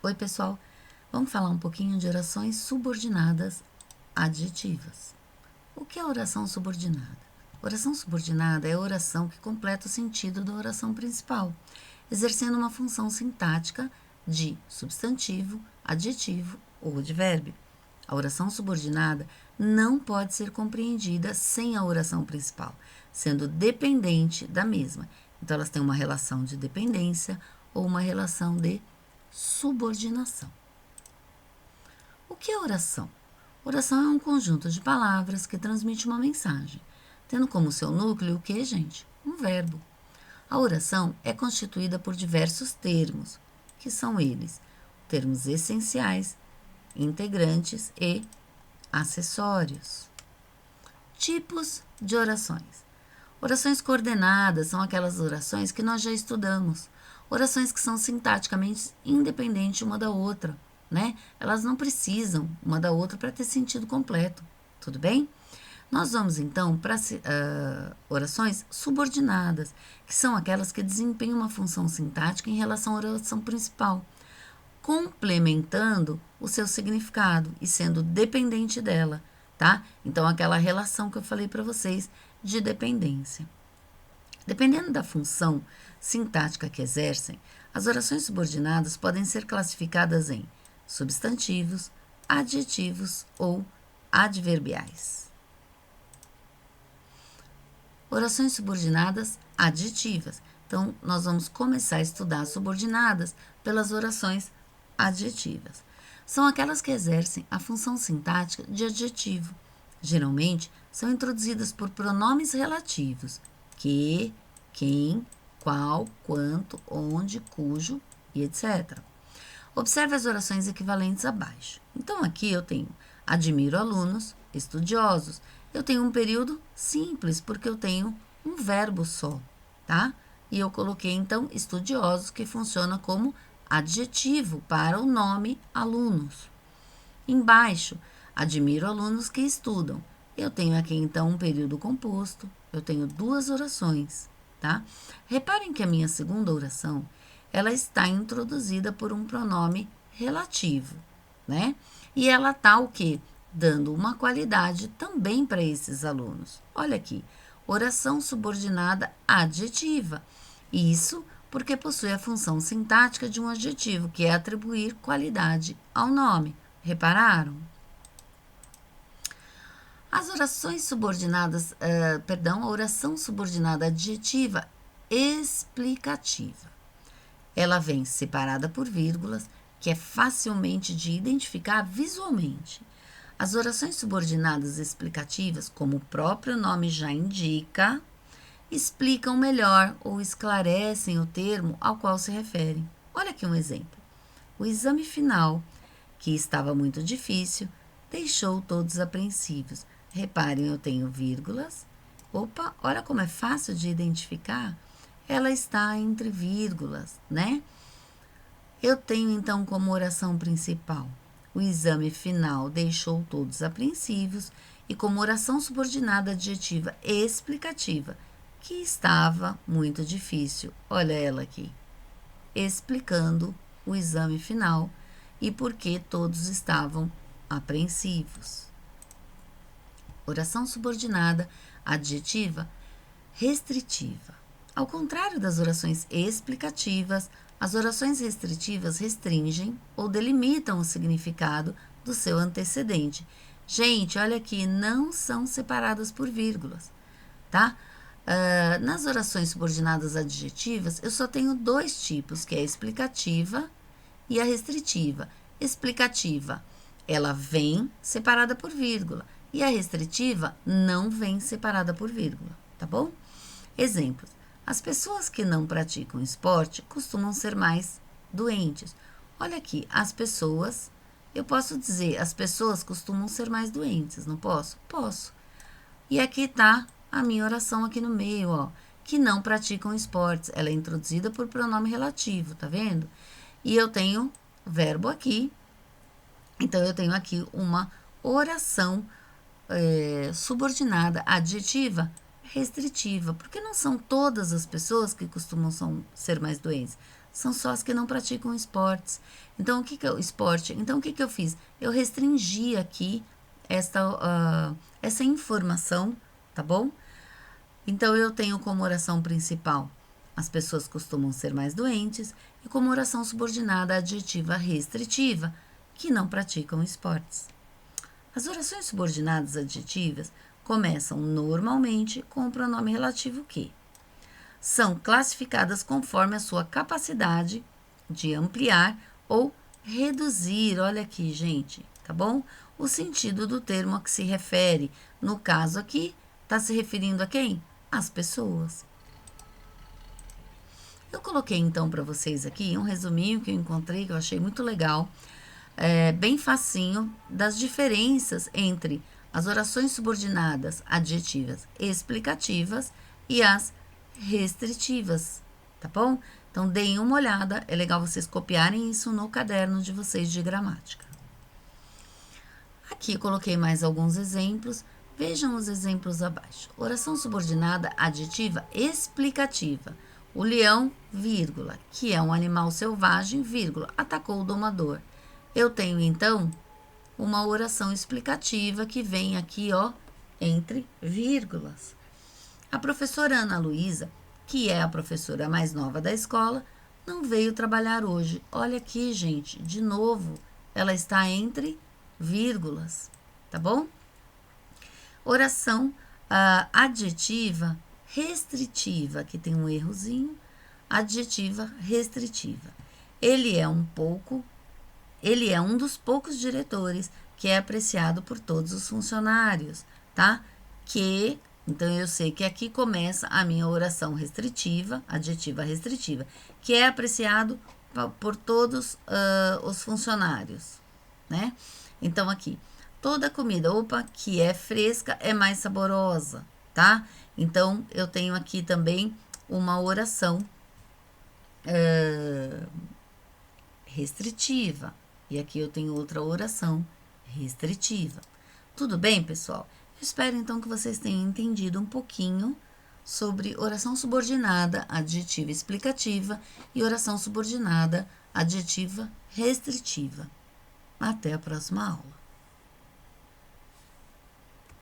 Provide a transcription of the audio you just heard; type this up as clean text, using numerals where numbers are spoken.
Oi, pessoal. Vamos falar um pouquinho de orações subordinadas adjetivas. O que é oração subordinada? Oração subordinada é a oração que completa o sentido da oração principal, exercendo uma função sintática de substantivo, adjetivo ou advérbio. A oração subordinada não pode ser compreendida sem a oração principal, sendo dependente da mesma. Então, elas têm uma relação de dependência ou uma relação de subordinação. O que é oração? Oração é um conjunto de palavras que transmite uma mensagem, tendo como seu núcleo o que, gente? Um verbo. A oração é constituída por diversos termos, que são eles: termos essenciais, integrantes e acessórios. Tipos de orações. Orações coordenadas são aquelas orações que nós já estudamos. Orações que são sintaticamente independentes uma da outra, né? Elas não precisam uma da outra para ter sentido completo, tudo bem? Nós vamos então para orações subordinadas, que são aquelas que desempenham uma função sintática em relação à oração principal, complementando o seu significado e sendo dependente dela, tá? Então, aquela relação que eu falei para vocês de dependência. Dependendo da função sintática que exercem, as orações subordinadas podem ser classificadas em substantivos, adjetivos ou adverbiais. Orações subordinadas adjetivas. Então, nós vamos começar a estudar as subordinadas pelas orações adjetivas. São aquelas que exercem a função sintática de adjetivo. Geralmente, são introduzidas por pronomes relativos: que, quem, qual, quanto, onde, cujo e etc. Observe as orações equivalentes abaixo. Então, aqui eu tenho admiro alunos estudiosos. Eu tenho um período simples, porque eu tenho um verbo só, tá? E eu coloquei, então, estudiosos, que funciona como adjetivo para o nome alunos. Embaixo, admiro alunos que estudam. Eu tenho aqui, então, um período composto. Eu tenho duas orações, tá? Reparem que a minha segunda oração, ela está introduzida por um pronome relativo, né? E ela tá o quê? Dando uma qualidade também para esses alunos. Olha aqui, oração subordinada adjetiva. Isso porque possui a função sintática de um adjetivo, que é atribuir qualidade ao nome. Repararam? As orações subordinadas, a oração subordinada adjetiva explicativa. Ela vem separada por vírgulas, que é facilmente de identificar visualmente. As orações subordinadas explicativas, como o próprio nome já indica, explicam melhor ou esclarecem o termo ao qual se referem. Olha aqui um exemplo. O exame final, que estava muito difícil, deixou todos apreensivos. Reparem, eu tenho vírgulas. Opa, olha como é fácil de identificar. Ela está entre vírgulas, né? Eu tenho, então, como oração principal: o exame final deixou todos apreensivos, e como oração subordinada adjetiva explicativa, que estava muito difícil. Olha ela aqui, explicando o exame final e por que todos estavam apreensivos. Oração subordinada adjetiva restritiva. Ao contrário das orações explicativas, as orações restritivas restringem ou delimitam o significado do seu antecedente. Gente, olha aqui, não são separadas por vírgulas, tá? Nas orações subordinadas adjetivas, eu só tenho dois tipos, que é a explicativa e a restritiva. Explicativa, ela vem separada por vírgula, e a restritiva não vem separada por vírgula, tá bom? Exemplos: as pessoas que não praticam esporte costumam ser mais doentes. Olha aqui, as pessoas, eu posso dizer, as pessoas costumam ser mais doentes, não posso? Posso. E aqui tá a minha oração aqui no meio, ó, que não praticam esportes. Ela é introduzida por pronome relativo, tá vendo? E eu tenho verbo aqui, então eu tenho aqui uma oração subordinada adjetiva restritiva, porque não são todas as pessoas que costumam ser mais doentes. são só as que não praticam esportes. Então, o que é o esporte? Então, o que eu fiz? Eu restringi aqui essa informação, tá bom? Então, eu tenho como oração principal: as pessoas costumam ser mais doentes, e como oração subordinada adjetiva restritiva, que não praticam esportes. As orações subordinadas adjetivas começam normalmente com o pronome relativo que. São classificadas conforme a sua capacidade de ampliar ou reduzir, olha aqui, gente, tá bom? O sentido do termo a que se refere. No caso aqui, está se referindo a quem? As pessoas. Eu coloquei então para vocês aqui um resuminho que eu encontrei, que eu achei muito legal, bem facinho, das diferenças entre as orações subordinadas adjetivas explicativas e as restritivas, tá bom? Então, deem uma olhada, é legal vocês copiarem isso no caderno de vocês de gramática. Aqui eu coloquei mais alguns exemplos, vejam os exemplos abaixo. Oração subordinada adjetiva explicativa. O leão, vírgula, que é um animal selvagem, vírgula, atacou o domador. Eu tenho, então, uma oração explicativa que vem aqui, ó, entre vírgulas. A professora Ana Luísa, que é a professora mais nova da escola, não veio trabalhar hoje. Olha aqui, gente, de novo, ela está entre vírgulas, tá bom? Oração adjetiva restritiva, que tem um errozinho, adjetiva restritiva. Ele é um dos poucos diretores que é apreciado por todos os funcionários, tá? Então, eu sei que aqui começa a minha oração restritiva, adjetiva restritiva, que é apreciado por todos os funcionários, né? Então, aqui, toda comida, que é fresca é mais saborosa, tá? Então, eu tenho aqui também uma oração restritiva. E aqui eu tenho outra oração restritiva. Tudo bem, pessoal? Eu espero, então, que vocês tenham entendido um pouquinho sobre oração subordinada adjetiva explicativa e oração subordinada adjetiva restritiva. Até a próxima aula.